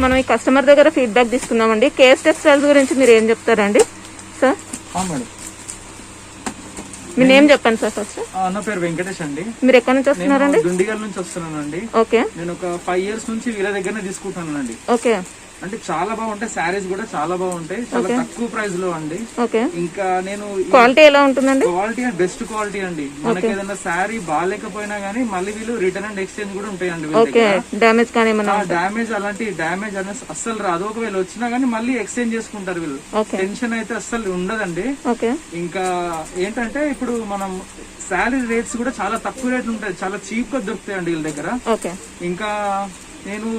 మనం ఈ కస్టమర్ దగ్గర ఫీడ్బ్యాక్ తీసుకుందామండి. కేఎస్ టెక్స్టైల్స్ గురించి మీరు ఏం చెప్తారండి సార్? మేడం, మీ నేమ్ చెప్పండి సార్ ఫస్ట్. నా పేరు వెంకటేష్ అండి. మీరు ఎక్కడి నుంచి వస్తున్నారండి? దుండిగల్ నుంచి వస్తున్నానండి. ఓకే. నేను ఒక 5 years నుంచి వీళ్ళ దగ్గరనే తీసుకుంటానండి. ఓకే. అంటే చాలా బాగుంటాయి, శారీస్ కూడా చాలా బాగుంటాయి, చాలా తక్కువ ప్రైస్ లో అండి. ఓకే. ఇంకా నేను క్వాలిటీ ఎలా ఉంటుందండి? క్వాలిటీ బెస్ట్ క్వాలిటీ అండి. మనకి ఏదైనా శారీ బాగాలేకపోయినా గానీ మళ్ళీ వీళ్ళు రిటర్న్ అండ్ ఎక్స్చేంజ్ కూడా ఉంటాయండి. డ్యామేజ్ కానీ డ్యామేజ్ అలాంటి డ్యామేజ్ అనేది అస్సలు రాదు. ఒకవేళ వచ్చినా గానీ మళ్ళీ ఎక్స్చేంజ్ చేసుకుంటారు వీళ్ళు. టెన్షన్ అయితే అస్సలు ఉండదండి. ఇంకా ఏంటంటే ఇప్పుడు మనం శారీ రేట్స్ కూడా చాలా తక్కువ రేట్లు ఉంటాయి, చాలా చీప్ గా దొరుకుతాయండి వీళ్ళ దగ్గర. ఇంకా నేను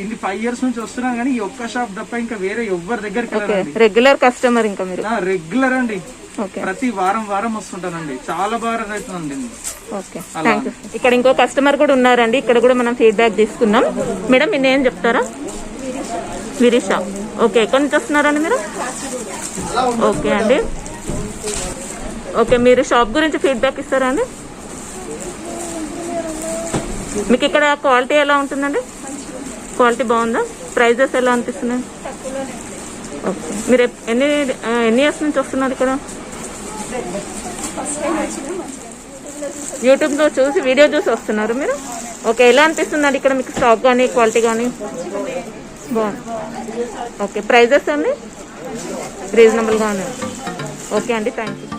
ఇన్ని 5 years నుంచి వస్తున్నా గానీ ఈ ఒక్క షాప్ తప్ప ఇంకా వేరే ఎవరి దగ్గరికి రెగ్యులర్ కస్టమర్. ఇంకా మీరు రెగ్యులర్ అండి, ప్రతి వారం వస్తుంటానండి. చాలా బాగా అవుతుందండి. ఇక్కడ ఇంకో కస్టమర్ కూడా ఉన్నారండి, ఇక్కడ కూడా మనం ఫీడ్బ్యాక్ తీసుకున్నాం. మేడం మీ నేమ్ చెప్తారా? విరీష. ఓకే. ఎక్కడి నుంచి వస్తున్నారండి మీరు? ఓకే అండి. ఓకే, మీరు షాప్ గురించి ఫీడ్బ్యాక్ ఇస్తారా అండి? మీకు ఇక్కడ క్వాలిటీ ఎలా ఉంటుందండి? క్వాలిటీ బాగుందా? ప్రైజెస్ ఎలా అనిపిస్తున్నాయి? ఓకే. మీరు ఎన్ని ఇయర్స్ నుంచి వస్తున్నారు ఇక్కడ? యూట్యూబ్లో చూసి వీడియో చూసి వస్తున్నారు మీరు? ఓకే. ఎలా అనిపిస్తుందండి ఇక్కడ మీకు స్టాక్ కానీ క్వాలిటీ కానీ? బాగుంది. ఓకే. ప్రైజెస్ అండి రీజనబుల్గా ఉన్నాయి. ఓకే అండి, thank you.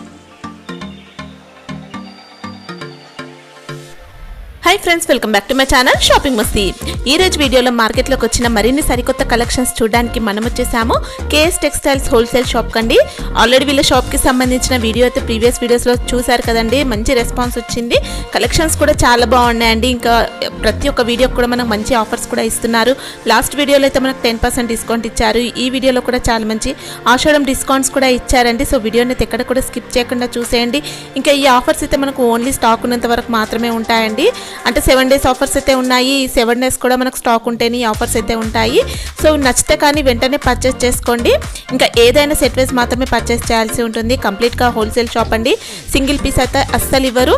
Hi friends, welcome back to my channel shopping మస్తీ. ఈ రోజు వీడియోలో మార్కెట్లోకి వచ్చిన మరిన్ని సరికొత్త కలెక్షన్స్ చూడడానికి మనం వచ్చేసాము కేఎస్ టెక్స్టైల్స్ హోల్సేల్ షాప్ కండి. ఆల్రెడీ వీళ్ళ షాప్కి సంబంధించిన వీడియో అయితే ప్రీవియస్ వీడియోస్లో చూసారు కదండి. మంచి రెస్పాన్స్ వచ్చింది, కలెక్షన్స్ కూడా చాలా బాగున్నాయండి. ఇంకా ప్రతి ఒక్క వీడియోకి కూడా మనకు మంచి ఆఫర్స్ కూడా ఇస్తున్నారు. లాస్ట్ వీడియోలో అయితే మనకు 10% డిస్కౌంట్ ఇచ్చారు. ఈ వీడియోలో కూడా చాలా మంచి ఆషాఢం డిస్కౌంట్స్ కూడా ఇచ్చారండి. సో వీడియోని అయితే ఎక్కడ కూడా స్కిప్ చేయకుండా చూసేయండి. ఇంకా ఈ ఆఫర్స్ అయితే మనకు ఓన్లీ స్టాక్ ఉన్నంత వరకు మాత్రమే ఉంటాయండి. అంటే 7 days ఆఫర్స్ అయితే ఉన్నాయి. ఈ 7 days కూడా మనకు స్టాక్ ఉంటేనే ఈ ఆఫర్స్ అయితే ఉంటాయి. సో నచ్చితే కానీ వెంటనే పర్చేస్ చేసుకోండి. ఇంకా ఏదైనా సెట్ వైజ్ మాత్రమే పర్చేస్ చేయాల్సి ఉంటుంది. కంప్లీట్గా హోల్సేల్ షాప్ అండి. సింగిల్ పీస్ అయితే అస్సలు ఇవ్వరు.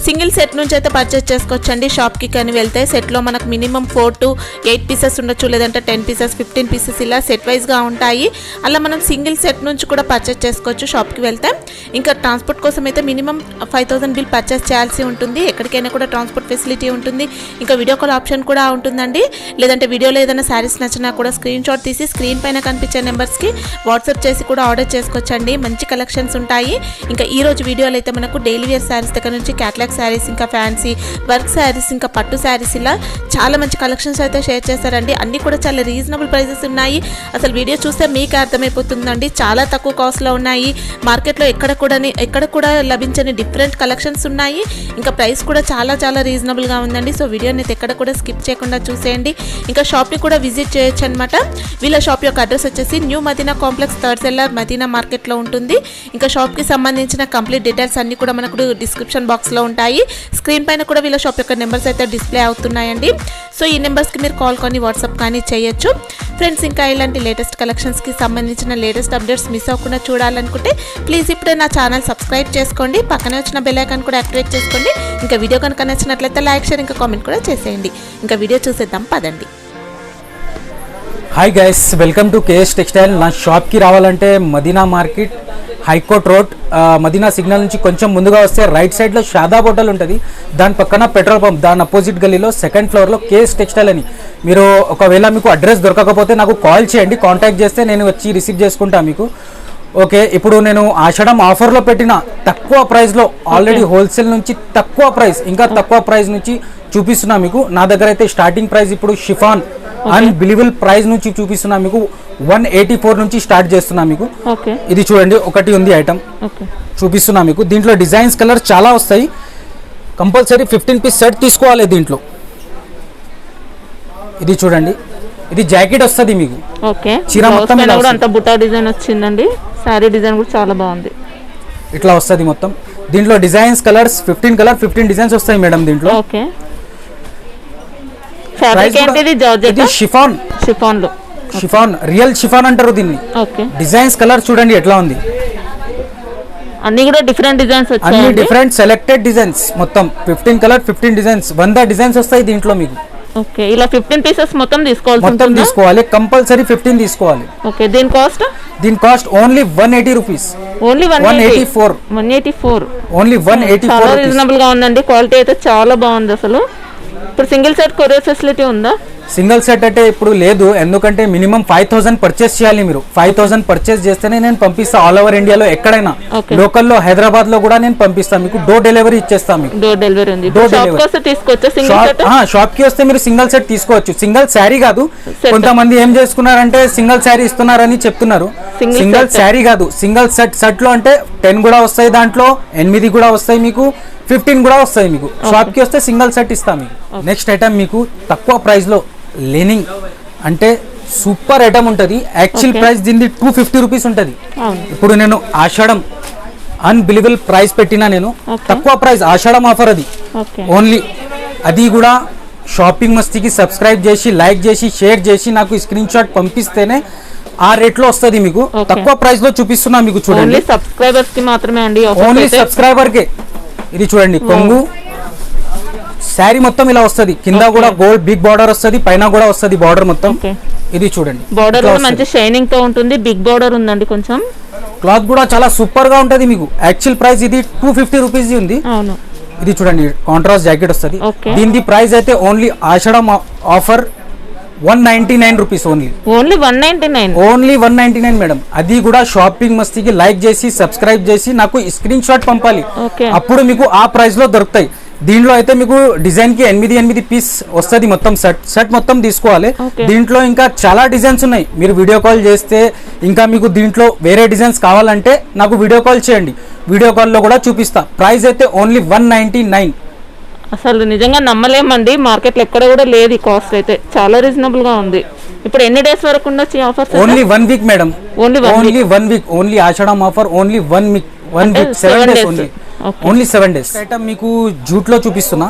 సింగిల్ సెట్ నుంచి అయితే పర్చేస్ చేసుకోవచ్చండి. షాప్కి కానీ వెళ్తే సెట్లో మనకు మినిమం 4 to 8 pieces ఉండొచ్చు, లేదంటే 10 pieces 15 pieces ఇలా సెట్ వైజ్గా ఉంటాయి. అలా మనం సింగిల్ సెట్ నుంచి కూడా పర్చేస్ చేసుకోవచ్చు షాప్కి వెళ్తే. ఇంకా ట్రాన్స్పోర్ట్ కోసం అయితే మినిమం 5000 బిల్ పర్చేస్ చేయాల్సి ఉంటుంది. ఎక్కడికైనా కూడా ట్రాన్స్పోర్ట్ ఫెసిలిటీ ఉంటుంది. ఇంకా వీడియో కాల్ ఆప్షన్ కూడా ఉంటుందండి. లేదంటే వీడియోలో ఏదైనా శారీస్ నచ్చినా కూడా స్క్రీన్ షాట్ తీసి స్క్రీన్ పైన కనిపించే నెంబర్స్కి వాట్సాప్ చేసి కూడా ఆర్డర్ చేసుకోవచ్చండి. మంచి కలెక్షన్స్ ఉంటాయి. ఇంకా ఈ రోజు వీడియోలో అయితే మనకు డైలీ వేర్ శారీస్ దగ్గర నుంచి క్యాట్లాగ్ శారీస్, ఇంకా ఫ్యాన్సీ వర్క్ శారీస్, ఇంకా పట్టు శారీస్ ఇలా చాలా మంచి కలెక్షన్స్ అయితే షేర్ చేస్తారండి. అన్నీ కూడా చాలా రీజనబుల్ ప్రైజెస్ ఉన్నాయి. అసలు వీడియో చూస్తే మీకు అర్థమైపోతుందండి. చాలా తక్కువ కాస్ట్లో ఉన్నాయి. మార్కెట్లో ఎక్కడ కూడా లభించని డిఫరెంట్ కలెక్షన్స్ ఉన్నాయి. ఇంకా ప్రైస్ కూడా చాలా చాలా రీజనబుల్గా ఉందండి. సో వీడియోని ఎక్కడ కూడా స్కిప్ చేయకుండా చూసేయండి. ఇంకా షాప్ని కూడా విజిట్ చేయొచ్చు అనమాట. వీళ్ళ షాప్ యొక్క అడ్రస్ వచ్చేసి new Madina complex, 3rd cellar, Madina మార్కెట్లో ఉంటుంది. ఇంకా షాప్కి సంబంధించిన కంప్లీట్ డీటెయిల్స్ అన్ని కూడా మనకు డిస్క్రిప్షన్ బాక్స్లో ఉంటాయి. స్క్రీన్ పైన కూడా వీళ్ళ షాప్ యొక్క నెంబర్స్ అయితే డిస్ప్లే అవుతున్నాయండి. సో ఈ నెంబర్స్కి మీరు కాల్ కానీ వాట్సాప్ కానీ చేయొచ్చు ఫ్రెండ్స్. ఇంకా ఇలాంటి లేటెస్ట్ కలెక్షన్స్కి సంబంధించిన లేటెస్ట్ అప్డేట్స్ మిస్ అవ్వకుండా చూడాలనుకుంటే ప్లీజ్ ఇప్పుడే నా ఛానల్ సబ్స్క్రైబ్ చేసుకోండి. పక్కనే వచ్చిన బెల్ ఐకాన్ కూడా యాక్టివేట్ చేసుకోండి. ఇంకా వీడియో కనుక నచ్చినట్లయితే లైక్, షేర్, ఇంకా కామెంట్ కూడా చేసేయండి. ఇంకా వీడియో చూసేద్దాం పదండి. Hi guys, welcome to KS textile. నా షాప్కి రావాలంటే Madina market, high court road, Madina signal నుంచి కొంచెం ముందుగా వస్తే రైట్ సైడ్లో షాదాబ్ హోటల్ ఉంటుంది. దాని పక్కన పెట్రోల్ పంప్, దాని అపోజిట్ గల్లీలో 2nd floorలో కేఎస్ టెక్స్టైల్ అని. మీరు ఒకవేళ మీకు అడ్రస్ దొరకకపోతే నాకు కాల్ చేయండి, కాంటాక్ట్ చేస్తే నేను వచ్చి రిసీవ్ చేసుకుంటా మీకు. ఓకే, ఇప్పుడు నేను ఆషాఢం ఆఫర్లో పెట్టిన తక్కువ ప్రైస్లో ఆల్రెడీ హోల్సేల్ నుంచి తక్కువ ప్రైస్, ఇంకా తక్కువ ప్రైస్ నుంచి చూపిస్తున్నా మీకు. నా దగ్గర అయితే స్టార్టింగ్ ప్రైస్ ఇప్పుడు షిఫాన్ అన్బిలీవబుల్ ప్రైస్ నుంచి చూపిస్తున్నా మీకు. 184 నుంచి స్టార్ట్ చేస్తున్నా మీకు. ఇది చూడండి, ఒకటి ఉంది ఐటమ్ చూపిస్తున్నా మీకు. దీంట్లో డిజైన్స్ కలర్స్ చాలా వస్తాయి. కంపల్సరీ 15 piece సెట్ తీసుకోవాలి దీంట్లో. ఇది చూడండి, ఇది జాకెట్ వస్తుంది మీకు. చీర మొత్తం అంత బుటా డిజైన్ వచ్చిందండి. సారీ డిజైన్ కూడా చాలా బాగుంది. ఇట్లా వస్తుంది మొత్తం. దీంట్లో డిజైన్స్ కలర్స్ 15 డిజైన్స్ వస్తాయి మేడం దీంట్లో. షిఫాన్ రియల్ షిఫాన్ అంటారు దీన్ని. డిజైన్స్ కలర్ చూడండి ఎట్లా ఉంది. అన్ని కూడా డిఫరెంట్ డిజైన్స్ వచ్చాయి. అన్ని డిఫరెంట్ సెలెక్టెడ్ డిజైన్స్ మొత్తం 15 డిజైన్స్ 100 డిజైన్స్ వస్తాయి దీంట్లో మీకు. ఓకే, ఇలా 15 పీసెస్ మొత్తం తీసుకోవాల్సి మొత్తం ఉంటుందా? తీసుకోవాలి, కంపల్సరీ 15 తీసుకోవాలి. ఓకే, దీని cost only 180 rupees. Only 184. 184. Only చాలా 184. రీజనబుల్ గా ఉందండి, క్వాలిటీ అయితే చాలా బాగుంది అసలు. ఇప్పుడు సింగిల్ సెట్ కొరియర్ ఫెసిలిటీ ఉందా? సింగిల్ సెట్ అంటే ఇప్పుడు లేదు, ఎందుకంటే మినిమం 5000 పర్చేస్ చేయాలి. మీరు 5000 పర్చేస్ చేస్తేనే నేను పంపిస్తా ఆల్ ఓవర్ ఇండియాలో ఎక్కడైనా. లోకల్లో హైదరాబాద్ లో కూడా నేను పంపిస్తాను, మీకు డోర్ డెలివరీ ఇచ్చేస్తాను. మీకు డోర్ డెలివరీ ఉంది. షాప్ కి వస్తే మీరు సింగిల్ సెట్ తీసుకోవచ్చు, సింగిల్ శారీ కాదు. కొంతమంది ఏం చేసుకున్నారంటే సింగిల్ శారీ ఇస్తున్నారని చెప్తున్నారు. సింగిల్ శారీ కాదు, సింగిల్ సెట్ లో అంటే 10 కూడా వస్తాయి, దాంట్లో 8 కూడా వస్తాయి, మీకు 15 కూడా వస్తాయి. మీకు షాప్ కి వస్తే సింగిల్ సెట్ ఇస్తాం మీకు. నెక్స్ట్ ఐటమ్ మీకు తక్కువ ప్రైస్ లో లెనింగ్ అంటే సూపర్ ఐటమ్ ఉంటుంది. యాక్చువల్ ప్రైస్ దీనిది 250 రూపీస్ ఉంటుంది. ఇప్పుడు నేను ఆషాఢం అన్బిలీవబుల్ ప్రైస్ పెట్టినా, నేను తక్కువ ప్రైస్ ఆషాఢం ఆఫర్ అది ఓన్లీ. అది కూడా షాపింగ్ మస్తీకి సబ్స్క్రైబ్ చేసి, లైక్ చేసి, షేర్ చేసి నాకు స్క్రీన్ షాట్ పంపిస్తేనే ఆ రేట్ లో వస్తుంది. మీకు తక్కువ ప్రైస్ లో చూపిస్తున్నా, మీకు చూడండి. సబ్స్క్రైబర్స్ కి మాత్రమే అండి, ఓన్లీ సబ్స్క్రైబర్ కే. ఇది చూడండి, కొంగు శారీ మొత్తం ఇలా వస్తుంది, కింద కూడా గోల్డ్ బిగ్ బార్డర్ వస్తుంది, పైన కూడా వస్తుంది బార్డర్ మొత్తం. ఇది చూడండి, బార్డర్ మంచి షైనింగ్ తో ఉంటుంది, బిగ్ బార్డర్ ఉందండి. కొంచెం క్లాత్ కూడా చాలా సూపర్ గా ఉంటది. మీకు యాక్చువల్ ప్రైస్ ఇది 250 రూపీస్ ఉంది. ఇది చూడండి, కాంట్రాస్ట్ జాకెట్ వస్తుంది. దీని ప్రైస్ అయితే only Ashadam offer 199 rupees only. Only 199 madam. అది కూడా షాపింగ్ మస్తీకి లైక్ చేసి, సబ్స్క్రైబ్ చేసి నాకు స్క్రీన్ షాట్ పంపాలి, అప్పుడు మీకు ఆ ప్రైస్ లో దొరుకుతాయి. దీంట్లో అయితే మీకు డిజైన్ కి 8 పీస్ వస్తుంది, మొత్తం సెట్ మొత్తం తీసుకోవాలి. దీంట్లో ఇంకా చాలా డిజైన్స్ ఉన్నాయి, మీరు వీడియో కాల్ చేస్తే ఇంకా మీకు దీంట్లో వేరే డిజైన్స్ కావాలంటే నాకు వీడియో కాల్ చేయండి, వీడియో కాల్ లో కూడా చూపిస్తా. ప్రైస్ అయితే ఓన్లీ 199. అసలు నిజంగా నమ్మలేమండి, మార్కెట్ లో ఎక్కడ కూడా లేదు ఈ కాస్ట్ అయితే, చాలా రీజనబుల్ గా ఉంది. ఇప్పుడు ఎన్ని డేస్ వరకు ఉండొచ్చు ఈ offer? Only 1 week madam, only 1 week. Only Ashadam offer only 1 week, 7 days only 7 days. Item మీకు జూట్ లో చూపిస్తున్నా,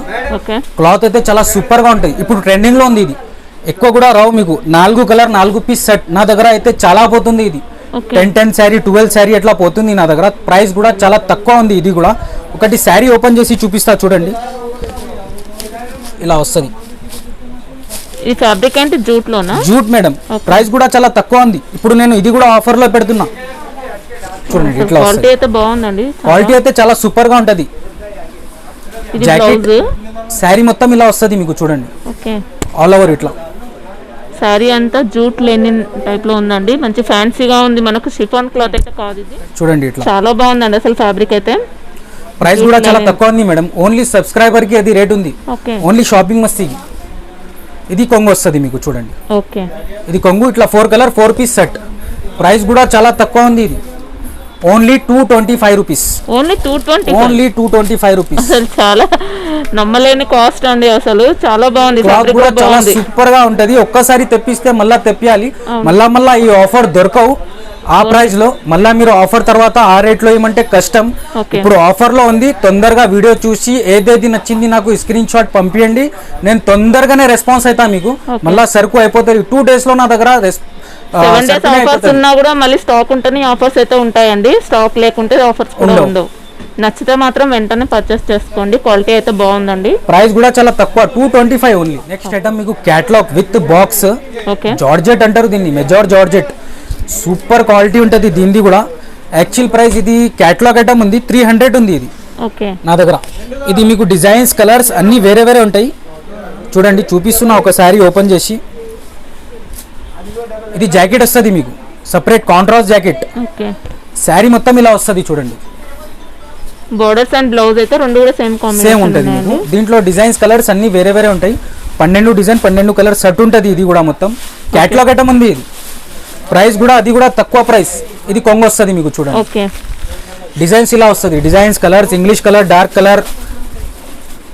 క్లాత్ అయితే చాలా సూపర్ గా ఉంటుంది. ఇప్పుడు ట్రెండింగ్ లో ఉంది ఇది, ఎక్కువ కూడా రావు మీకు. 4 కలర్ 4 పీస్ సెట్ నా దగ్గర అయితే చాలా పోతుంది. ఇది 10 శారీ 12 శారీ అట్లా పోతుంది నా దగ్గర. ప్రైస్ కూడా చాలా తక్కువ ఉంది. ఇది కూడా ఒకటి శారీ ఓపెన్ చేసి చూపిస్తా చూడండి, ఇలా వస్తుంది. ఈ ఫ్యాబ్రిక్ అంటే జూట్ లోనా? Jute madam. ప్రైస్ కూడా చాలా తక్కువ ఉంది. ఇప్పుడు నేను ఇది కూడా ఆఫర్ లో పెడుతున్నా చూడండి, ఇట్లా క్వాలిటీ అయితే బాగుందండి, క్వాలిటీ అయితే చాలా సూపర్ గా ఉంటది. జాకెట్ శారీ మొత్తం ఇలా వస్తుంది మీకు చూడండి, ఆల్ ఓవర్ ఇట్లా. శారీ అంతా జూట్ లెనిన్ టైప్ లో ఉందండి, మంచి ఫ్యాన్సీగా ఉంది. మనకు షిఫాన్ క్లాత్ అయితే కాదు ఇది, చూడండి ఇట్లా చాలా బాగుందండి అసలు ఫ్యాబ్రిక్ అయితే. ప్రైస్ కూడా చాలా తక్కువ ఉంది మేడం, ఓన్లీ సబ్స్క్రైబర్ కి అది రేట్ ఉంది, ఓన్లీ షాపింగ్ మస్తీకి. ఇది కొంగు వస్తుంది మీకు చూడండి, ఇది కొంగు ఇట్లా 4 కలర్ 4 పీస్ సెట్. ప్రైస్ కూడా చాలా తక్కువ ఉంది. ఇది ఓన్లీ 225 రూపీస్. Only 225 rupees. అసలు చాలా నమ్మలేని కాస్ట్ అండి, అసలు చాలా బాగుంది. కూడా చాలా సూపర్ గా ఉంటది. ఒక్కసారి తెప్పిస్తే మళ్ళా తెప్పియాలి, మళ్ళా ఈ ఆఫర్ దొరకవు ఆ ప్రైస్ లో. మళ్ళా మీరు ఆఫర్ తర్వాత ఆ రేట్ లో ఏమంటే కష్టం. ఇప్పుడు ఆఫర్ లో ఉంది, తొందరగా వీడియో చూసి ఏదేది నచ్చింది నాకు స్క్రీన్ షాట్ పంపించండి, నేను తొందరగానే రెస్పాన్స్ అవుతా మీకు. మళ్ళా సరుకు అయిపోతుంది 2 డేస్ లో నా దగ్గర. 7 డేస్ ఆఫర్స్ ఉన్నా కూడా మళ్ళీ స్టాక్ ఉంటేనే ఆఫర్స్ అయితే ఉంటాయండి, స్టాక్ లేకుంటే ఆఫర్స్ కూడా ఉండవు. నచ్చితే మాత్రం వెంటనే పర్చేస్ చేసుకోండి, క్వాలిటీ అయితే బాగుందండి. ప్రైస్ కూడా చాలా తక్కువ 225 ఓన్లీ. నెక్స్ట్ ఐటమ్ మీకు క్యాటలాగ్ విత్ బాక్స్, జార్జెట్ అంటారు దీన్ని, మెజార్ జార్జెట్. సూపర్ క్వాలిటీ ఉంటుంది దీనిది కూడా. యాక్చువల్ ప్రైస్ ఇది క్యాటలాగ్ ఐటమ్ ఉంది 300 ఉంది ఇది నా దగ్గర. ఇది మీకు డిజైన్స్ కలర్స్ అన్ని వేరే వేరే ఉంటాయి. చూడండి చూపిస్తున్నా ఒకసారి ఓపెన్ చేసి. ఇది జాకెట్ వస్తుంది మీకు సపరేట్ కాంట్రాస్ట్ జాకెట్, శారీ మొత్తం ఇలా వస్తుంది చూడండి. బోర్డర్స్ అండ్ బ్లౌజ్ అయితే రెండు కూడా సేమ్ ఉంటుంది మీకు. దీంట్లో డిజైన్స్ కలర్స్ అన్ని వేరే వేరే ఉంటాయి. 12 డిజైన్ 12 కలర్ సెట్ ఉంటుంది. ఇది కూడా మొత్తం క్యాటలాగ్ ఐటమ్ ఉంది. ఇది ప్రైస్ కూడా అది కూడా తక్కువ ప్రైస్. ఇది కొంగు వస్తుంది మీకు చూడండి, డిజైన్స్ ఇలా వస్తుంది. Designs colours English colour, dark colour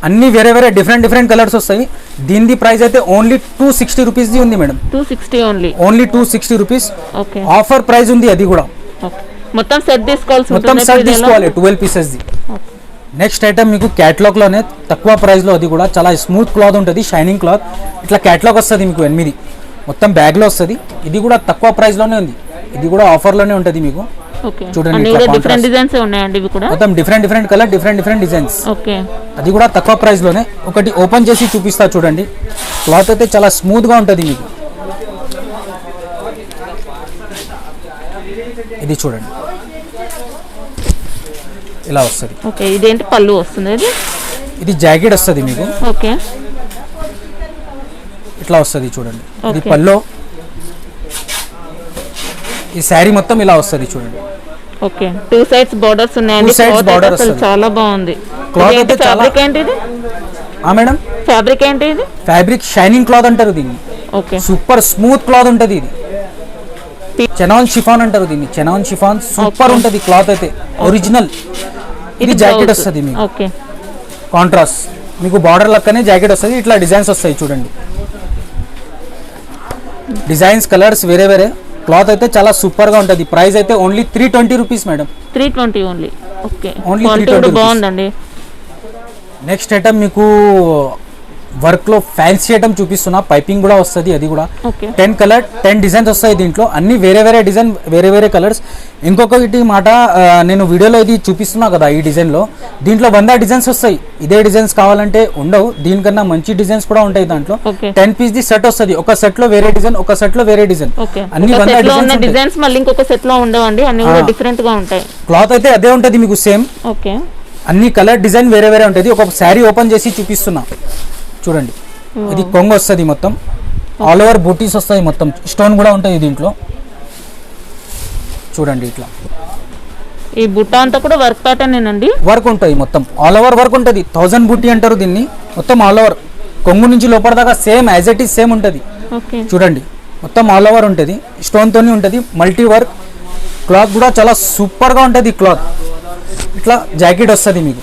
అన్ని వేరే వేరే డిఫరెంట్ కలర్స్ వస్తాయి. దీని ప్రైస్ అయితే ఓన్లీ 260 రూపీస్ ఉంది madam. 260 only 260 rupees offer price ఉంది. అది కూడా మొత్తం సెట్ తీసుకోవాలి 12 పీసెస్ ది. నెక్స్ట్ ఐటమ్ మీకు క్యాటలాగ్ లోనే తక్కువ ప్రైస్ లో, అది కూడా చాలా స్మూత్ క్లాత్ ఉంటుంది, షైనింగ్ క్లాత్. ఇట్లా క్యాటలాగ్ వస్తుంది మీకు 8 మొత్తం బ్యాగ్ లో వస్తుంది. ఇది కూడా తక్కువ ప్రైస్ లోనే ఉంది, ఇది కూడా ఆఫర్ లోనే ఉంటుంది మీకు. చూడండి డిఫరెంట్ డిజైన్స్ ఉన్నాయండి, ఇవి కూడా మొత్తం డిఫరెంట్ కలర్ డిఫరెంట్ డిజైన్స్. అది కూడా తక్కువ ప్రైస్ లోనే. ఒకటి ఓపెన్ చేసి చూపిస్తా చూడండి. క్లాత్ అయితే చాలా స్మూత్గా ఉంటుంది మీకు. ఇది చూడండి ఇలా వస్తుంది. ఓకే, ఇదేంటి పళ్ళు వస్తుంది ఇది? ఇది జాకెట్ వస్తుంది మీకు. ఓకే, ఇట్లా వస్తుంది చూడండి. ఇది పల్లో, ఈ శారీ మొత్తం ఇలా వస్తుంది చూడండి. ఓకే, 2 సైడ్స్ బోర్డర్స్ ఉన్నాయండి. Two sides border అసలు వస్తుంది. చాలా బాగుంది. క్లాత్ అయితే చాలా ఫ్యాబ్రిక్ ఏంటి ఇది? మేడం ఫ్యాబ్రిక్ ఏంటి ఇది? ఫ్యాబ్రిక్ షైనింగ్ క్లాత్ అంటారు దీన్ని. ఓకే, సూపర్ స్మూత్ క్లాత్ ఉంటుంది ఇది. చెనాన్ షిఫాన్ అంటారు దీన్ని. చెనాన్ షిఫాన్ సూపర్ ఉంటుంది క్లాత్ అయితే ఒరిజినల్. ఇది జాకెట్ వస్తుంది మీకు. ఓకే, కాంట్రాస్ట్ మీకు బార్డర్ లెక్కనే జాకెట్ వస్తుంది. ఇట్లా డిజైన్స్ వస్తాయి చూడండి. డిజైన్స్ కలర్స్ వేరే వేరే. క్లాత్ అయితే చాలా సూపర్ గా ఉంటుంది. ప్రైస్ అయితే only 320 rupees madam. 320 only. Okay, Only quality 320 కూడా బాగుందండి. నెక్స్ట్ ఐటమ్ మీకు వర్క్ లో ఫ్యాన్సీ ఐటమ్ చూపిస్తున్నా. పైపింగ్ కూడా వస్తుంది. అది కూడా ఓకే, 10 కలర్ 10 డిజైన్స్ వస్తాయి దీంట్లో. అన్ని వేరే వేరే డిజైన్, వేరే వేరే కలర్స్. ఇంకొకటి మాట, నేను వీడియోలో ఇది చూపిస్తున్నా కదా, ఈ డిజైన్ లో దీంట్లో 100 డిజైన్స్ వస్తాయి. ఇదే డిజైన్స్ కావాలంటే ఉండవు, దీనికన్నా మంచి డిజైన్స్ కూడా ఉంటాయి దాంట్లో. ఓకే, 10 పీస్ ది సెట్ వస్తుంది. ఒక సెట్ లో వేరే డిజైన్, ఒక సెట్ లో వేరే డిజైన్. ఓకే, అన్ని ఒక 100 set లో ఉన్న డిజైన్స్. డిజైన్స్ మళ్ళీ ఇంకొక సెట్ లో ఉండవండి, అన్ని కూడా డిఫరెంట్ గా ఉంటాయి. క్లాత్ అయితే అదే ఉంటుంది మీకు సేమ్. ఓకే, అన్ని కలర్ డిజైన్ వేరే వేరే ఉంటుంది. ఒక శారీ ఓపెన్ చేసి చూపిస్తున్నా చూడండి. ఇది కొంగు వస్తుంది మొత్తం. ఆల్ ఓవర్ బూటీస్ వస్తాయి మొత్తం. స్టోన్ కూడా ఉంటాయి దీంట్లో చూడండి. ఇట్లా ఈ బుట్ట అంతా కూడా వర్క్ ప్యాటర్న్ అండి. వర్క్ ఉంటుంది మొత్తం. ఆల్ ఓవర్ వర్క్ ఉంటుంది. 1000 బూటీ అంటారు దీన్ని. మొత్తం ఆల్ ఓవర్ కొంగు నుంచి లోపల దాకా same as it is same ఉంటుంది. ఓకే, చూడండి మొత్తం ఆల్ ఓవర్ ఉంటుంది. స్టోన్ తోని ఉంటుంది. Multi work. క్లాత్ కూడా చాలా సూపర్ గా ఉంటుంది క్లాత్. ఇట్లా జాకెట్ వస్తుంది మీకు.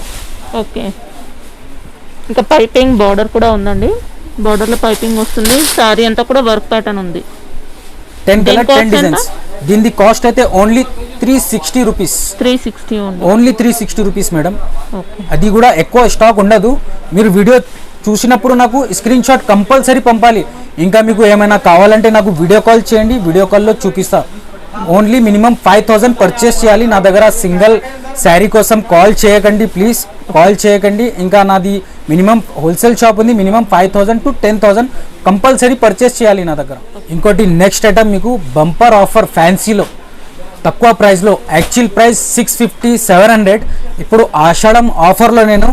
ఓకే, ఇంకా పైపింగ్ బార్డర్ కూడా ఉందండి. బార్డర్ లో పైపింగ్ వస్తుంది. సారీ అంతా కూడా వర్క్ ప్యాటర్న్ ఉంది. 10 కలర్ దీని 10 cost డిజైన్స్. దీని కాస్ట్ అయితే ఓన్లీ 360 రూపీస్. 360 ఉంది. Only 360 rupees madam. ఓకే, అది కూడా ఎక్కువ స్టాక్ ఉండదు. మీరు వీడియో చూసినప్పుడు నాకు స్క్రీన్ షాట్ కంపల్సరీ పంపాలి. ఇంకా మీకు ఏమైనా కావాలంటే నాకు వీడియో కాల్ చేయండి. వీడియో కాల్లో చూపిస్తా. ఓన్లీ మినిమం 5000 పర్చేస్ చేయాలి. నా దగ్గర సింగిల్ శారీ కోసం కాల్ చేయకండి ప్లీజ్, కాల్ చేయకండి. ఇంకా నాది మినిమం హోల్సేల్ షాప్ ఉంది. మినిమం 5000 to 10,000 కంపల్సరీ పర్చేస్ చేయాలి నా దగ్గర. ఇంకోటి నెక్స్ట్ ఐటమ్ మీకు బంపర్ ఆఫర్ ఫ్యాన్సీలో తక్కువ ప్రైస్లో. Actual price 650 700. ఇప్పుడు ఆషాఢం ఆఫర్లో నేను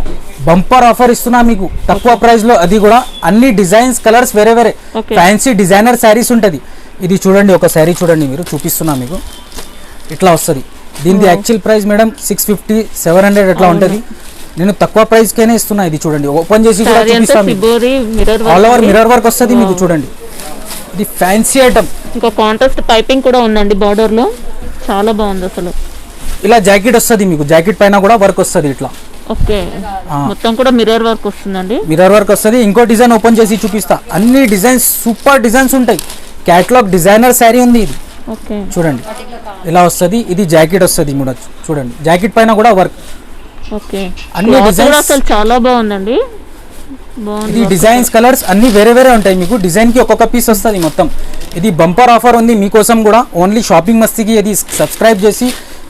బంపర్ ఆఫర్ ఇస్తున్నా మీకు తక్కువ ప్రైస్లో. అది కూడా అన్ని డిజైన్స్ కలర్స్ వేరే వేరే. ఫ్యాన్సీ డిజైనర్ శారీస్ ఉంటుంది. ఇది చూడండి, ఒక శారీ చూడండి మీరు, చూపిస్తున్నా మీకు. ఇట్లా వస్తుంది. దీనిది యాక్చువల్ ప్రైస్ మేడం 650 700 అట్లా ఉంటుంది. నేను తక్కువ ప్రైస్ కైనా ఇస్తున్నా. ఇది చూడండి, ఓపెన్ చేసి కూడా చూపిస్తాను. ఆల్ ఓవర్ మిర్రర్ వర్క్ వస్తుంది మీకు. చూడండి, ఇది ఫ్యాన్సీ ఐటమ్. ఇంకా కాంట్రాస్ట్ పైపింగ్ కూడా ఉందండి బార్డర్ లో. చాలా బాగుంది అసలు. ఇలా జాకెట్ వస్తుంది మీకు. జాకెట్ పైన కూడా వర్క్ వస్తుంది ఇట్లా. ఓకే, మొత్తం కూడా మిర్రర్ వర్క్ వస్తుందండి. మిర్రర్ వర్క్ వస్తుంది. ఇంకో డిజైన్ ఓపెన్ చేసి చూపిస్తా. అన్ని డిజైన్స్ సూపర్ డిజైన్స్ ఉంటాయి. క్యాటలాగ్ డిజైనర్ శారీ ఉంది ఇది. ఓకే, చూడండి ఇలా వస్తుంది. ఇది జాకెట్ వస్తుంది కూడా. చూడండి, జాకెట్ పైన కూడా వర్క్. ఓకే, అన్ని డిజైన్స్ అసలు చాలా బాగుందండి. బాగుంది. ఇది డిజైన్స్ కలర్స్ అన్ని వేరే వేరే ఉంటాయి మీకు. డిజైన్ కి ఒక్కొక్క పీస్ వస్తుంది మొత్తం. ఇది బంపర్ ఆఫర్ ఉంది మీకోసం కూడా. ఓన్లీ షాపింగ్ మస్తీకి ఇది సబ్స్క్రైబ్ చేసి,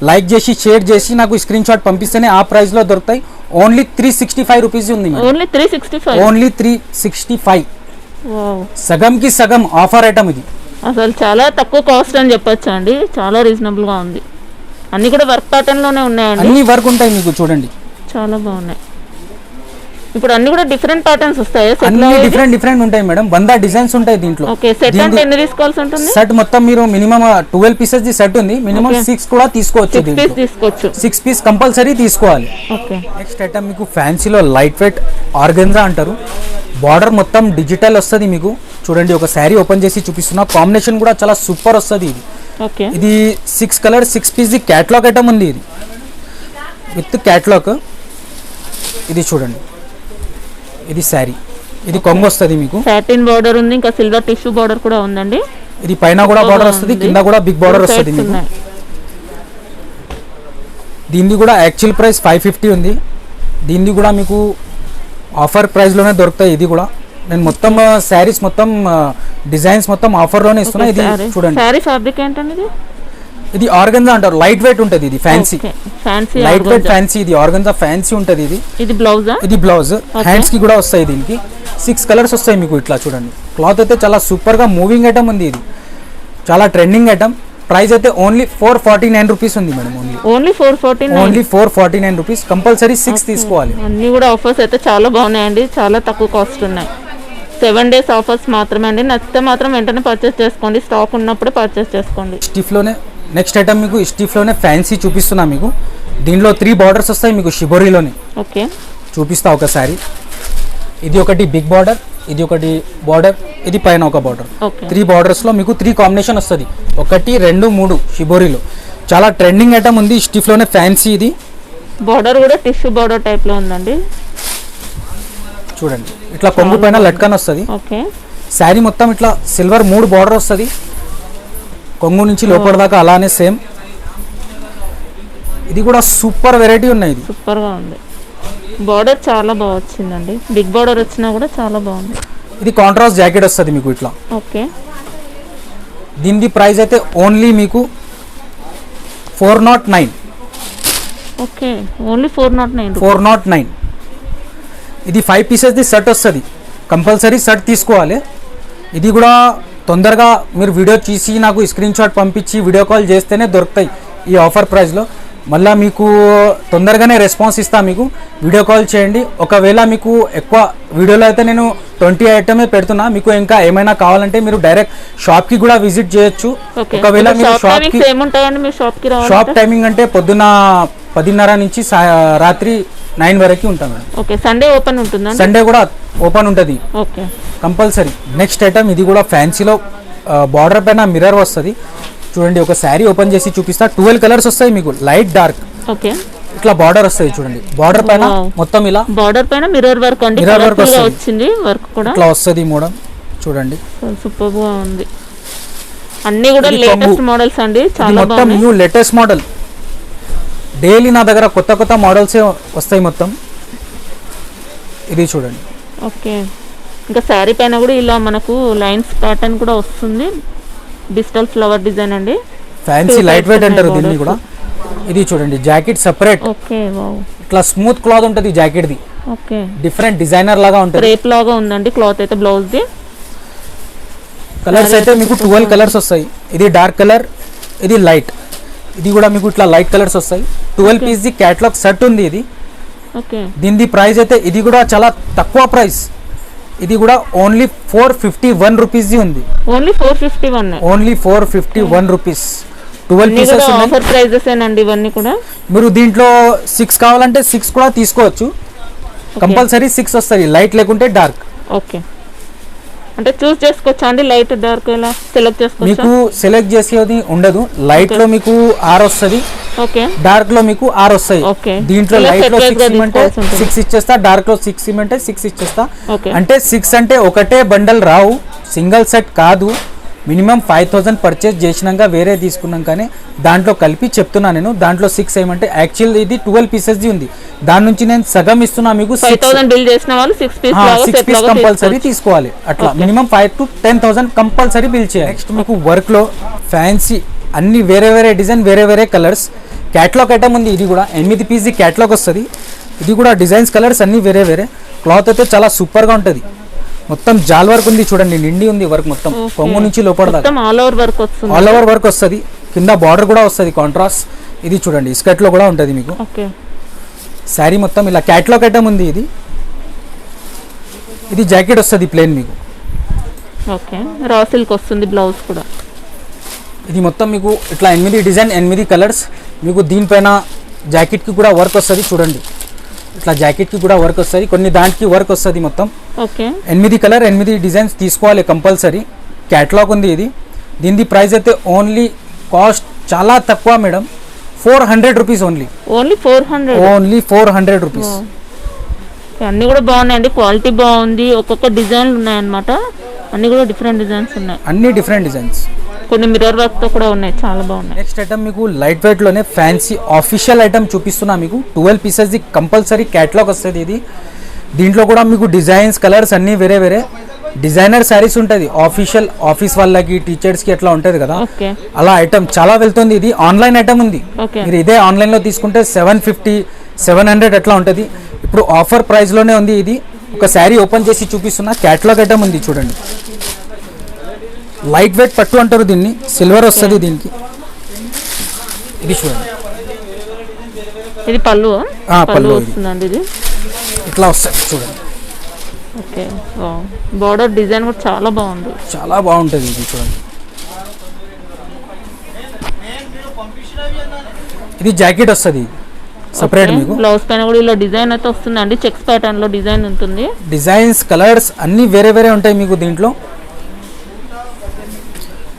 లైక్ చేసి, షేర్ చేసి నాకు స్క్రీన్ షాట్ పంపిస్తేనే ఆ ప్రైస్ లో దొరుకుతాయి. ఓన్లీ 365 రూపీస్ ఉంది. ఓన్లీ 365. ఓన్లీ 365. వావ్, సగం కి సగం ఆఫర్ ఐటమ్ ఇది. అసలు చాలా తక్కువ కాస్ట్ అని చెప్పొచ్చు అండి. చాలా రీజనబుల్ గా ఉంది. అన్ని కూడా వర్క్ ప్యాటర్న్ లోనే ఉన్నాయండి. అన్ని వర్క్ ఉంటాయి మీకు. చూడండి, చాలా బాగున్నాయి. ఇప్పుడు అన్ని కూడా డిఫరెంట్ ప్యాటర్న్స్ వస్తాయి. అన్ని డిఫరెంట్ ఉంటాయి మేడం. 100 డిజైన్స్ ఉంటాయి దీంట్లో. ఓకే, సెట్ అంటే ఎన్ని తీసుకోవాల్సి ఉంటుంది? సెట్ మొత్తం మీరు మినిమం 12 పీసెస్ ది సెట్ ఉంది. మినిమం 6 కూడా తీసుకోవచ్చు. 6 పీస్ తీసుకోవచ్చు. 6 పీస్ కంపల్సరీ తీసుకోవాలి. ఓకే, నెక్స్ట్ ఐటమ్ మీకు ఫ్యాన్సీలో లైట్ వెయిట్ ఆర్గన్జా అంటారు. బార్డర్ మొత్తం డిజిటల్ వస్తుంది మీకు. చూడండి, ఒక శారీ ఓపెన్ చేసి చూపిస్తున్నా. కాంబినేషన్ కూడా చాలా సూపర్ వస్తుంది ఇది. ఓకే, ఇది 6 colour 6 piece the catalogue item ఉంది ఇది, విత్ క్యాటలాగ్. ఇది చూడండి, ఇది శారీ. ఇది కొంగు వస్తుంది మీకు. సాటిన్ బార్డర్ ఉంది. ఇంకా సిల్వర్ టిష్యూ బార్డర్ కూడా ఉందండి. ఇది పైన కూడా బార్డర్ వస్తుంది, కింద కూడా బిగ్ బార్డర్ వస్తుంది మీకు. దీన్ని కూడా యాక్చువల్ ప్రైస్ 550 ఉంది. దీన్ని కూడా మీకు ఆఫర్ ప్రైస్లోనే దొరుకుతాయి. ఇది కూడా నేను మొత్తం శారీస్ మొత్తం డిజైన్స్ మొత్తం ఆఫర్లోనే ఇస్తున్నా. ఇది చూడండి, శారీ ఫ్యాబ్రిక్ ఏంటండి? ఇది ఆర్గన్జా అంటారు. లైట్ వెయిట్ ఉంటుంది. ఇది ఫ్యాన్సీ, లైట్ వెయిట్ ఫ్యాన్సీ. ఇది ఆర్గన్జా ఫ్యాన్సీ ఉంటుంది. ఇది బ్లౌజ్. ఇది బ్లౌజ్. హ్యాండ్స్ కి కూడా వస్తాయి. దీనికి 6 కలర్స్ వస్తాయి మీకు ఇట్లా చూడండి. క్లాత్ అయితే చాలా సూపర్గా మూవింగ్ ఐటమ్ ఉంది, ఇది చాలా ట్రెండింగ్ ఐటమ్. ప్రైస్ అయితే ఓన్లీ 449 రూపీస్ ఉంది మేడం. Only 449 rupees. కంపల్సరీ 6 తీసుకోవాలి. అన్ని కూడా ఆఫర్స్ అయితే చాలా బాగున్నాయండి, చాలా తక్కువ కాస్ట్ ఉన్నాయి. 7 days ఆఫర్స్ మాత్రమే అండి. నచ్చితే మాత్రం వెంటనే పర్చేస్ చేసుకోండి, స్టాక్ ఉన్నప్పుడే పర్చేస్ చేసుకోండి. స్టిఫ్లోనే నెక్స్ట్ ఐటమ్ మీకు స్టిఫ్లోనే ఫ్యాన్సీ చూపిస్తున్నా మీకు. దీనిలో 3 బార్డర్స్ వస్తాయి మీకు షిబోరీలోనే. ఓకే, చూపిస్తా ఒకసారి. ఇది ఒకటి బిగ్ బార్డర్, ఇది ఒకటి బార్డర్, ఇది పైన ఒక బార్డర్. 3 బార్డర్స్లో మీకు 3 కాంబినేషన్ వస్తుంది. 1, 2, 3 షిబోరీలో. చాలా ట్రెండింగ్ ఐటమ్ ఉంది స్టిఫ్లోనే ఫ్యాన్సీ. ఇది బార్డర్ కూడా టిష్యూ బార్డర్ టైప్లో ఉందండి చూడండి. ఇట్లా కొంగు పైన లట్కన్ వస్తుంది. ఓకే, శారీ మొత్తం ఇట్లా సిల్వర్ 3 బార్డర్ వస్తుంది కొంగు నుంచి లోపల దాకా, అలానే సేమ్. ఇది కూడా సూపర్ వెరైటీ ఉన్నాయి, ఇది సూపర్గా ఉంది. బార్డర్ చాలా బాగా వచ్చిందండి, బిగ్ బార్డర్ వచ్చినా కూడా చాలా బాగుంది. ఇది కాంట్రాస్ట్ జాకెట్ వస్తుంది మీకు ఇట్లా. ఓకే, దీని ప్రైస్ అయితే ఓన్లీ మీకు 409. Okay, only 409. 409. ఇది 5 పీసెస్ది సెట్ వస్తుంది, కంపల్సరీ సెట్ తీసుకోవాలి. ఇది కూడా తొందరగా మీరు వీడియో తీసి నాకు స్క్రీన్ షాట్ పంపించి వీడియో కాల్ చేస్తేనే దొరుకుతాయి ఈ ఆఫర్ ప్రైస్లో. మళ్ళీ మీకు తొందరగానే రెస్పాన్స్ ఇస్తా, మీకు వీడియో కాల్ చేయండి. ఒకవేళ మీకు ఎక్కువ వీడియోలో అయితే నేను 20 ఐటమే పెడుతున్నా, మీకు ఇంకా ఏమైనా కావాలంటే మీరు డైరెక్ట్ షాప్కి కూడా విజిట్ చేయొచ్చు. ఒకవేళ మీరు షాప్ టైమింగ్ అంటే పొద్దున 10:30 నుంచి రాత్రి 9 వరకు ఉంటాం. ఓకే, సండే ఓపెన్ ఉంటుందా? సండే కూడా ఓపెన్ ఉంటుంది ఓకే, కంపల్సరీ. నెక్స్ట్ ఐటమ్ ఇది కూడా ఫ్యాన్సీలో బార్డర్ పైన మిర్రర్ వస్తుంది చూడండి. ఒక శారీ ఓపెన్ చేసి చూపిస్తా. 12 కలర్స్ వస్తాయి మీకు, లైట్ డార్క్. ఓకే, ఇట్లా బార్డర్ వస్తుంది చూడండి. బార్డర్ పైన మొత్తం ఇలా బార్డర్ పైన మిర్రర్ వర్క్ అండి, మిర్రర్ వర్క్ వచ్చింది. వర్క్ కూడా ఇట్లా వస్తుంది మోడల్ చూడండి, సూపర్ గా ఉంది. అన్ని కూడా లేటెస్ట్ మోడల్స్ అండి, చాలా మొత్తం న్యూ లేటెస్ట్ మోడల్. డైలీ నా దగ్గర కొత్త కొత్త మోడల్స్ వస్తాయి మొత్తం. ఇది చూడండి. ఓకే, ఇంకా శారీ పైన కూడా ఇలా మనకు లైన్స్ ప్యాటర్న్ కూడా వస్తుంది, డిజిటల్ ఫ్లవర్ డిజైన్ అండి. ఫ్యాన్సీ లైట్ వెయిట్ అంటారు దీన్ని కూడా. ఇది చూడండి, జాకెట్ సెపరేట్. ఓకే, వావ్, ఇట్లా స్మూత్ క్లాత్ ఉంటుంది jacket the. Okay, different designer లాగా ఉంటుంది, రేప్ లాగా ఉందండి క్లాత్ అయితే. బ్లౌజ్ ది కలర్స్ అయితే మీకు 12 కలర్స్ వస్తాయి. ఇది డార్క్ కలర్, ఇది లైట్, ఇది కూడా మీకు ఇట్లా లైట్ కలర్స్ వస్తాయి. 12 పీస్ ది క్యాటలాగ్ సెట్ ఉంది ఇది. ఓకే, దీని ప్రైస్ అయితే ఇది కూడా చాలా తక్కువ ప్రైస్. ఇది కూడా ఓన్లీ 451 రూపీస్ ఉంది. Only 451. Only 451 rupees. 12 pieces offer prices ఏనండి ఇవన్నీ కూడా. మీరు దీంట్లో 6 కావాలంటే 6 కూడా తీసుకోవచ్చు. కంపల్సరీ 6 వస్తుంది, లైట్ లేకుంటే డార్క్. ఓకే, అంటే చూస్ చేసుకోవచ్చా అండి, లైట్ డార్క్ ఎలా సెలెక్ట్ చేసుకోవచ్చు? మీకు సెలెక్ట్ చేసేది ఉండదు. లైట్ లో మీకు 6 వస్తుంది, ఓకే, డార్క్ లో మీకు 6 వస్తాయి. దీంట్లో లైట్ లో 6 ఇవ్వమంటే 6 ఇచ్చేస్తా, డార్క్ లో 6 ఇవ్వమంటే 6 ఇచ్చేస్తా. అంటే 6 అంటే ఒకటే బండల్ రావు, సింగిల్ సెట్ కాదు. మినిమం 5000 పర్చేస్ చేసినాక వేరే తీసుకున్నాకనే దాంట్లో కలిపి చెప్తున్నా నేను. దాంట్లో 6 ఏమంటే యాక్చువల్ ఇది 12 పీసెస్ ఉంది, దాని నుంచి నేను సగం ఇస్తున్నా మీకు. 5000 బిల్ చేసిన వాళ్ళు 6 పీస్ కంపల్సరీ తీసుకోవాలి. అట్లా మినిమం 5 to 10,000 కంపల్సరీ బిల్ చేయాలి. నెక్స్ట్ మీకు వర్క్ లో ఫ్యాన్సీ అన్ని వేరే వేరే డిజైన్, వేరే వేరే కలర్స్. క్యాటలాగ్ ఐటమ్ ఉంది, ఇది కూడా 8 పీస్ క్యాటలాగ్ వస్తుంది. ఇది కూడా డిజైన్స్ కలర్స్ అన్ని వేరే వేరే. క్లాత్ అయితే చాలా సూపర్ గా ఉంటుంది. మొత్తం జాల్ వర్క్ ఉంది చూడండి, నిండి ఉంది వర్క్ మొత్తం, కొంగు నుంచి లోపల దాకా ఆల్ ఓవర్ వర్క్ వస్తుంది. ఆల్ ఓవర్ వర్క్ వస్తుంది. కింద బార్డర్ కూడా వస్తుంది కాంట్రాస్ట్. ఇది చూడండి, స్కర్ట్ లో కూడా ఉంటుంది మీకు. శారీ మొత్తం ఇలా క్యాటలాగ్ ఐటమ్ ఉంది. ఇది జాకెట్ వస్తుంది ప్లేన్ మీకు. ఓకే, రా సిల్క్ వస్తుంది బ్లౌజ్ కూడా. ఇది మొత్తం మీకు ఇట్లా 8 డిజైన్, 8 కలర్స్. మీకు దీనిపైన జాకెట్ కి కూడా వర్క్ వస్తుంది చూడండి. ఇట్లా జాకెట్ కి కూడా వర్క్ వస్తుంది, కొన్ని దానికి వర్క్ వస్తుంది మొత్తం. ఓకే, 8 కలర్, 8 డిజైన్స్ తీసుకోవాలి కంపల్సరీ. క్యాటలాగ్ ఉంది ఇది. దీని ప్రైస్ అయితే ఓన్లీ కాస్ట్ చాలా తక్కువ madam, 400 rupees only. Only 400. Only 400 rupees. అన్ని కూడా బాగున్నాయండి, క్వాలిటీ బాగుంది. ఒక్కొక్క డిజైన్లు ఉన్నాయన్నమాట, అన్ని కూడా డిఫరెంట్ డిజైన్స్ ఉన్నాయి. అన్ని డిఫరెంట్ డిజైన్స్, కొన్ని మిర్రర్ వర్క్ తో కూడా ఉన్నాయి, చాలా బాగున్నాయి. నెక్స్ట్ ఐటమ్ మీకు లైట్ వెయిట్ లోనే ఫ్యాన్సీ ఆఫీషియల్ ఐటమ్ చూపిస్తున్నా మీకు. 12 పీసెస్ ది కంపల్సరీ క్యాటలాగ్ వస్తుంది ఇది. దీంట్లో కూడా మీకు డిజైన్స్, కలర్స్ అన్ని వేరే వేరే. డిజైనర్ శారీస్ ఉంటుంది, ఆఫీషియల్ ఆఫీస్ వాళ్ళకి, టీచర్స్ కి అట్లా ఉంటుంది కదా, అలా ఐటమ్ చాలా వెళ్తుంది. ఇది ఆన్లైన్ ఐటమ్ ఉంది, మీరు ఇదే ఆన్లైన్ లో తీసుకుంటే 750, 700 అట్లా ఉంటుంది. ఇప్పుడు ఆఫర్ ప్రైస్ లోనే ఉంది ఇది. ఒక శారీ ఓపెన్ చేసి చూపిస్తున్నా, క్యాటలాగ్ ఐటమ్ ఉంది చూడండి. లైట్ వెయిట్ పట్టు అంటారు దీన్ని, సిల్వర్ వస్తుంది దీనికి. ఇది చూడండి, ఇది పళ్ళు పళ్ళు వస్తుందండి. ఇది ఇట్లా వస్తుంది చూడండి. ఓకే, బార్డర్ డిజైన్ కూడా చాలా బాగుంది, చాలా బాగుంటుంది ఇది చూడండి. ఇది జాకెట్ వస్తుంది సపరేట్ మీకు. బ్లౌజ్ పైన కూడా ఇలా డిజైన్ అయితే వస్తుందండి, చెక్స్ ప్యాటర్న్ లో డిజైన్ ఉంటుంది. డిజైన్స్ కలర్స్ అన్ని వేరే వేరే ఉంటాయి మీకు దీంట్లో.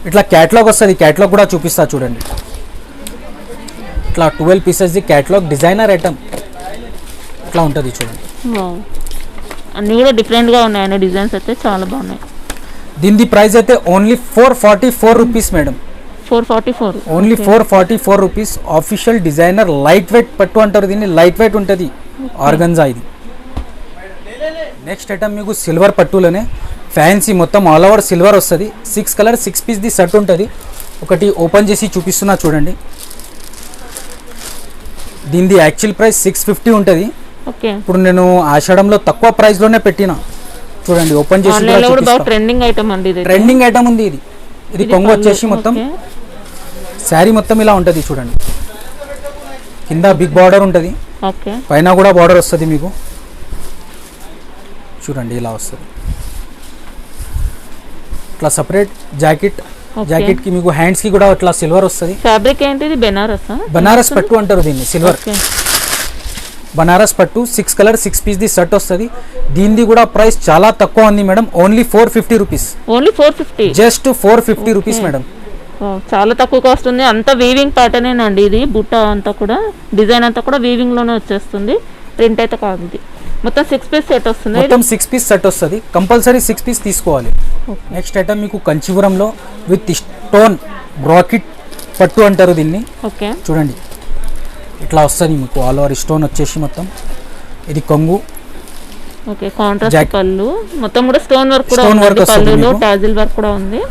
ఇట్లా క్యాటలాగ్ వస్తుంది, క్యాటలాగ్ కూడా చూపిస్తా చూడండి. ఇట్లా 12 pieces the catalogue, designer item ఇట్లా ఉంటుంది చూడండి. అన్ని కూడా డిఫరెంట్ గా ఉన్నాయండి, డిజైన్స్ అయితే చాలా బాగున్నాయి. దీని ప్రైస్ అయితే only 444 rupees madam. 444 only 444 rupees. Official designer light weight పట్టు అంటారు దీన్ని, లైట్ వెయిట్ ఉంటుంది ఆర్గంజా ఇది. నెక్స్ట్ ఐటమ్ మీకు సిల్వర్ పట్టులోనే ఫ్యాన్సీ మొత్తం ఆల్ ఓవర్ సిల్వర్ వస్తుంది. 6 కలర్ 6 పీస్ ది సెట్ ఉంటుంది. ఒకటి ఓపెన్ చేసి చూపిస్తున్నా చూడండి. దీనిది యాక్చువల్ ప్రైస్ 650 ఉంటుంది. ఇప్పుడు నేను ఆషాఢంలో తక్కువ ప్రైస్ లోనే పెట్టిన చూడండి. ఓపెన్ చేసి ట్రెండింగ్ ఐటమ్ అండి, ట్రెండింగ్ ఐటమ్ ఉంది ఇది. ఇది కొంగు వచ్చేసి మొత్తం శారీ మొత్తం ఇలా ఉంటుంది చూడండి. కింద బిగ్ బార్డర్ ఉంటుంది, పైన కూడా బార్డర్ వస్తుంది మీకు చూడండి. ఇలా వస్తుంది ఇట్లా సపరేట్ జాకెట్. జాకెట్ కి మీకు హ్యాండ్స్ కి కూడా ఇట్లా సిల్వర్ వస్తుంది. ఫ్యాబ్రిక్ ఏంటిది? బనారస్ పట్టు అంటారు దీన్ని, సిల్వర్ బనారస్ పట్టు. 6 కలర్ 6 పీస్ ది సెట్ వస్తుంది. దీనిది కూడా ప్రైస్ చాలా తక్కువ ఉంది madam, only 450 rupees. Only 450, just 450 rupees madam. చాలా తక్కువ కాస్ట్ ఉంది. అంతా వీవింగ్ ప్యాటర్న్ అండి, ఇది బుట్ట అంతా కూడా డిజైన్ అంతా కూడా వీవింగ్ లోనే వచ్చేస్తుంది, ప్రింట్ అయితే కాదు. ఇది మొత్తం 6 పీస్ సెట్ వస్తుంది. మొత్తం 6 పీస్ సెట్ వస్తుంది, కంపల్సరీ 6 పీస్ తీసుకోవాలి. నెక్స్ట్ ఐటమ్ మీకు కంచీపురంలో విత్ స్టోన్ బ్రాకెట్ పట్టు అంటారు దీన్ని. చూడండి ఇట్లా వస్తుంది మీకు, ఆల్ ఓవర్ స్టోన్ వచ్చేసి మొత్తం. ఇది కొంగు, కాంట్రాస్ట్ పళ్ళు, మొత్తం కూడా స్టోన్ వర్క్ కూడా ఉంది, పళ్ళులో టాజిల్ వర్క్ కూడా ఉంది.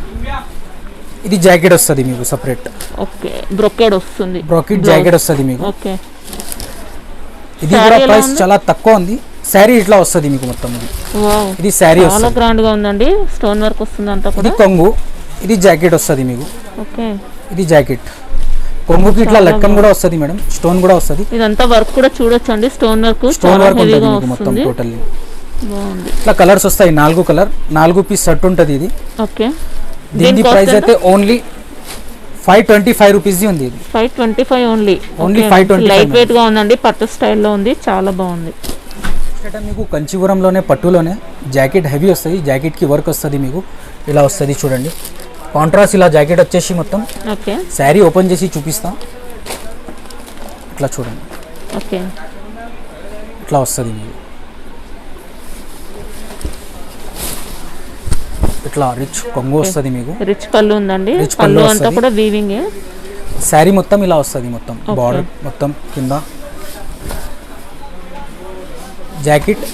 ఇది జాకెట్ వస్తుంది మీకు సపరేట్. ఓకే, బ్రొకెట్ వస్తుంది, బ్రొకెట్ జాకెట్ వస్తుంది మీకు. ఓకే, ఇది కూడా ప్రైస్ చాలా తక్కువ ఉంది. శారీ ఇట్లా వస్తుంది మీకు మొత్తం. ఇది శారీ చాలా గ్రాండ్ గా ఉందండి, స్టోన్ వర్క్ వస్తుంది అంతా కూడా. ఇది కొంగు, ఇది జాకెట్ వస్తుంది మీకు. ఓకే, ఇది జాకెట్. కొంగుకి ఇట్లా లక్కన్ కూడా వస్తుంది మేడం, స్టోన్ కూడా వస్తుంది. ఇదంతా వర్క్ కూడా చూడొచ్చు అండి, స్టోన్ వర్క్ ఉంటుంది మీకు మొత్తం టోటల్లీ. ఇట్లా కలర్స్ వస్తాయి, 4 కలర్ 4 పీస్ సెట్ ఉంటుంది ఇది. ఓకే, దీని ప్రైస్ అయితే ఓన్లీ 525 రూపీస్ ఉంది. ఇది 525 ఓన్లీ. 525. లైట్ వెయిట్ గా ఉందండి, పట్టు స్టైల్లో ఉంది, చాలా బాగుంది. మీకు కంచీపురంలోనే పట్టులోనే జాకెట్ హెవీ వస్తుంది, జాకెట్ కి వర్క్ వస్తుంది మీకు. ఇలా వస్తుంది చూడండి, కాంట్రాస్ట్ ఇలా జాకెట్ వచ్చేసి మొత్తం. ఓకే, శారీ ఓపెన్ చేసి చూపిస్తా, ఇట్లా చూడండి. ఓకే, ఇట్లా వస్తుంది మీకు. ఇట్లా రిచ్ కొంగు వస్తుంది మీకు, రిచ్ పళ్ళు ఉందండి, పళ్ళు అంతా కూడా వీవింగ్. శారీ మొత్తం ఇలా వస్తుంది మొత్తం, బార్డర్ మొత్తం కింద జాకెట్.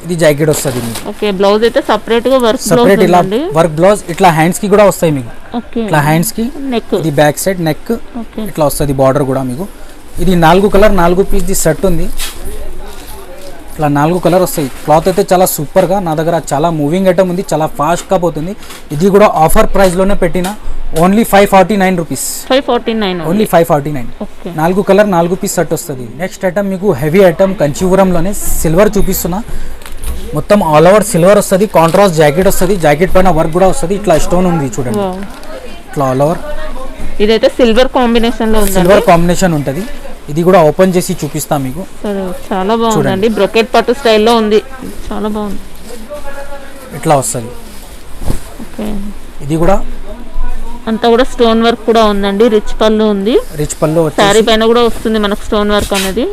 ఇది జాకెట్ వస్తుంది మీకు. ఓకే, బ్లౌజ్ అయితే సపరేట్ గా వర్క్ సపరేట్ ఇలా వర్క్ బ్లౌజ్. ఇట్లా హ్యాండ్స్ కి కూడా వస్తాయి మీకు. ఓకే, ఇట్లా హ్యాండ్స్ కి, నెక్, ఇది బ్యాక్ సైడ్ నెక్ ఓకే, ఇట్లా వస్తుంది బార్డర్ కూడా మీకు. ఇది 4 కలర్ 4 పీస్ ది సెట్ ఉంది. ఇట్లా 4 కలర్ వస్తాయి. క్లాత్ అయితే చాలా సూపర్ గా, నా దగ్గర చాలా మూవింగ్ ఐటమ్ ఉంది, చాలా ఫాస్ట్ గా పోతుంది. ఇది కూడా ఆఫర్ ప్రైస్ లోనే పెట్టిన, only 549 rupees. 549 only 549. 4 colour 4 piece set వస్తుంది. నెక్స్ట్ ఐటమ్ మీకు హెవీ ఐటమ్ కంచీపురంలోనే సిల్వర్ చూపిస్తున్నా. మొత్తం ఆల్ ఓవర్ సిల్వర్ వస్తుంది, కాంట్రాస్ట్ జాకెట్ వస్తుంది, జాకెట్ పైన వర్క్ కూడా వస్తుంది. ఇట్లా స్టోన్ ఉంది చూడండి, ఇట్లా ఆల్ ఓవర్. ఇదైతే సిల్వర్ కాంబినేషన్ లో ఉంది, సిల్వర్ కాంబినేషన్ ఉంటుంది. ఇది కూడా ఓపెన్ చేసి చూపిస్తా మీకు. చాలా బాగుందండి, బ్రొకెట్ పట్టు స్టైల్లో ఉంది, చాలా బాగుంది. ఇట్లా వస్తుంది. ఓకే, ఇది కూడా అంతా కూడా స్టోన్ వర్క్ కూడా ఉందండి, రిచ్ పళ్ళు ఉంది. రిచ్ పళ్ళు శారీ పైన కూడా వస్తుంది మనకు స్టోన్ వర్క్ అనేది.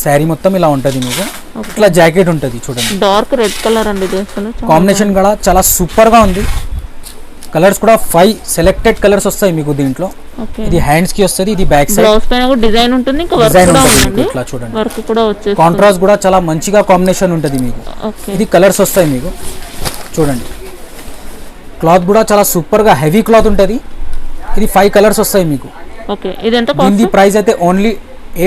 శారీ మొత్తం ఇలా ఉంటుంది మీకు. ఇట్లా జాకెట్ ఉంటుంది చూడండి, డార్క్ రెడ్ కలర్ అండి. ఇది అసలు కాంబినేషన్ కూడా చాలా సూపర్ గా ఉంది. కలర్స్ కూడా 5 సెలెక్టెడ్ కలర్స్ వస్తాయి మీకు దీంట్లో. ఇది హ్యాండ్స్ కి వస్తుంది, ఇది బ్యాక్ సైడ్. బ్లౌజ్ పైన కూడా డిజైన్ ఉంటుంది, ఇంకా వర్క్ కూడా ఉంది. ఇట్లా చూడండి, వర్క్ కూడా వచ్చేసి కాంట్రాస్ట్ కూడా చాలా మంచిగా కాంబినేషన్ ఉంటుంది మీకు. ఇది కలర్స్ వస్తాయి మీకు చూడండి. క్లాత్ కూడా చాలా సూపర్ గా హెవీ క్లాత్ ఉంటుంది. ఇది 5 కలర్స్ వస్తాయి మీకు. ఓకే, ఇది ఎంత దీని ప్రైస్ అయితే ఓన్లీ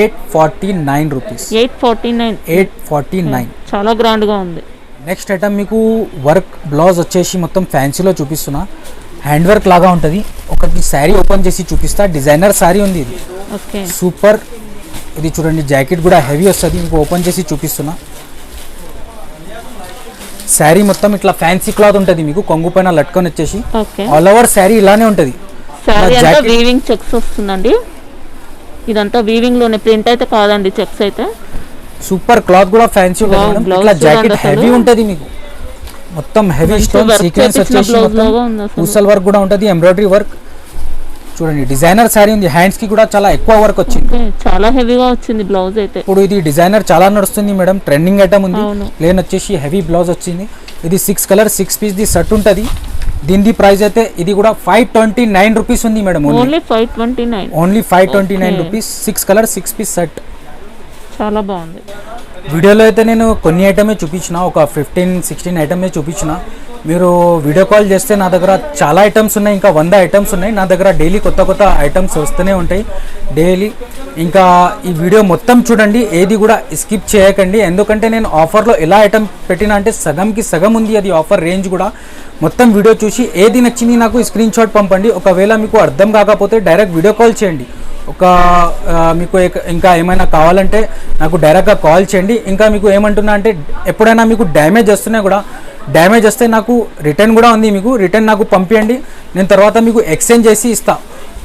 849 రూపీస్. 849. చాలా గ్రాండ్గా ఉంది. నెక్స్ట్ ఐటమ్ మీకు వర్క్ బ్లౌజ్ వచ్చేసి మొత్తం ఫ్యాన్సీలో చూపిస్తున్నా. హ్యాండ్ వర్క్ లాగా ఉంటుంది. ఒకటి శారీ ఓపెన్ చేసి చూపిస్తా. డిజైనర్ శారీ ఉంది ఇది. Okay, super. ఇది చూడండి, జాకెట్ కూడా హెవీ వస్తుంది. ఇంకో ఓపెన్ చేసి చూపిస్తున్నా. శారీ మొత్తం ఇట్లా ఫ్యాన్సీ క్లాత్ ఉంటుంది మీకు. కొంగు పైన లట్కొని వచ్చేసి ఆల్ ఓవర్ శారీ ఇలానే ఉంటుంది. శారీ అంతా వీవింగ్ చెక్స్ వస్తుందండి. ఇదంతా వీవింగ్ లోనే, ప్రింట్ అయితే కాదండి, చెక్స్ అయితే. సూపర్ క్లాత్ కూడా ఫ్యాన్సీ ఉంటుంది. ఇట్లా జాకెట్ హెవీ ఉంటుంది మీకు. మొత్తం హెవీ స్టోన్ సీక్వెన్స్ వచ్చేసి మొత్తం పూసల్ వర్క్ కూడా ఉంటుంది, ఎంబ్రాయిడరీ వర్క్. చూడండి, డిజైనర్ శారీ ఉంది. హ్యాండ్స్ కి కూడా చాలా ఎక్కువ వర్క్ వచ్చింది. చాలా హెవీగా వచ్చింది బ్లౌజ్ అయితే. ఇప్పుడు ఇది డిజైనర్ చాలా నడుస్తుంది మేడం, ట్రెండింగ్ ఐటమ్ ఉంది. ప్లేన్ వచ్చేసి హెవీ బ్లౌజ్ వచ్చింది. ఇది 6 కలర్ 6 పీస్ ది సెట్ ఉంటుంది. దీని ప్రైస్ అయితే ఇది కూడా 529 రూపీస్ ఉంది madam. Only 529 rupees. 6 colour 6 piece set. చాలా బాగుంది. వీడియోలో అయితే నేను కొన్ని ఐటమే చూపించిన, ఒక 15-16 ఐటమే చూపించిన. మీరు వీడియో కాల్ చేస్తే నా దగ్గర చాలా ఐటమ్స్ ఉన్నాయి, ఇంకా 100 ఐటమ్స్ ఉన్నాయి నా దగ్గర. డైలీ కొత్త కొత్త ఐటమ్స్ వస్తూనే ఉంటాయి డైలీ. ఇంకా ఈ వీడియో మొత్తం చూడండి, ఏది కూడా స్కిప్ చేయకండి. ఎందుకంటే నేను ఆఫర్లో ఎలా ఐటమ్ పెట్టినా అంటే సగంకి సగం ఉంది అది ఆఫర్ రేంజ్ కూడా. మొత్తం వీడియో చూసి ఏది నచ్చింది నాకు స్క్రీన్ షాట్ పంపండి. ఒకవేళ మీకు అర్థం కాకపోతే డైరెక్ట్ వీడియో కాల్ చేయండి. మీకు ఇంకా ఏమైనా కావాలంటే నాకు డైరెక్ట్గా కాల్ చేయండి. ఇంకా మీకు ఏమంటున్నా అంటే ఎప్పుడైనా మీకు డ్యామేజ్ వస్తున్నా కూడా, డ్యామేజ్ వస్తే నాకు రిటర్న్ కూడా ఉంది. మీకు రిటర్న్ నాకు పంపించండి, నేను తర్వాత మీకు ఎక్స్చేంజ్ చేసి ఇస్తా.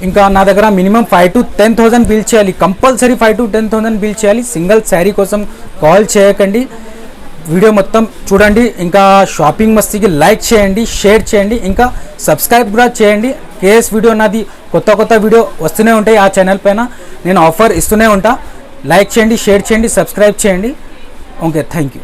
ఇంకా నా దగ్గర మినిమం 5,000 to 10,000 బిల్ చేయాలి, కంపల్సరీ 5,000 to 10,000 బిల్ చేయాలి. సింగిల్ శారీ కోసం కాల్ చేయకండి. వీడియో మొత్తం చూడండి. ఇంకా షాపింగ్ మస్తీకి లైక్ చేయండి, షేర్ చేయండి, ఇంకా సబ్స్క్రైబ్ కూడా చేయండి. కేఎస్ వీడియో నాది కొత్త వీడియో వస్తూనే ఉంటాయి ఆ ఛానల్ పైన. నేను ఆఫర్ ఇస్తూనే ఉంటా. లైక్ చేయండి, షేర్ చేయండి, సబ్స్క్రైబ్ చేయండి. Okay, thank you.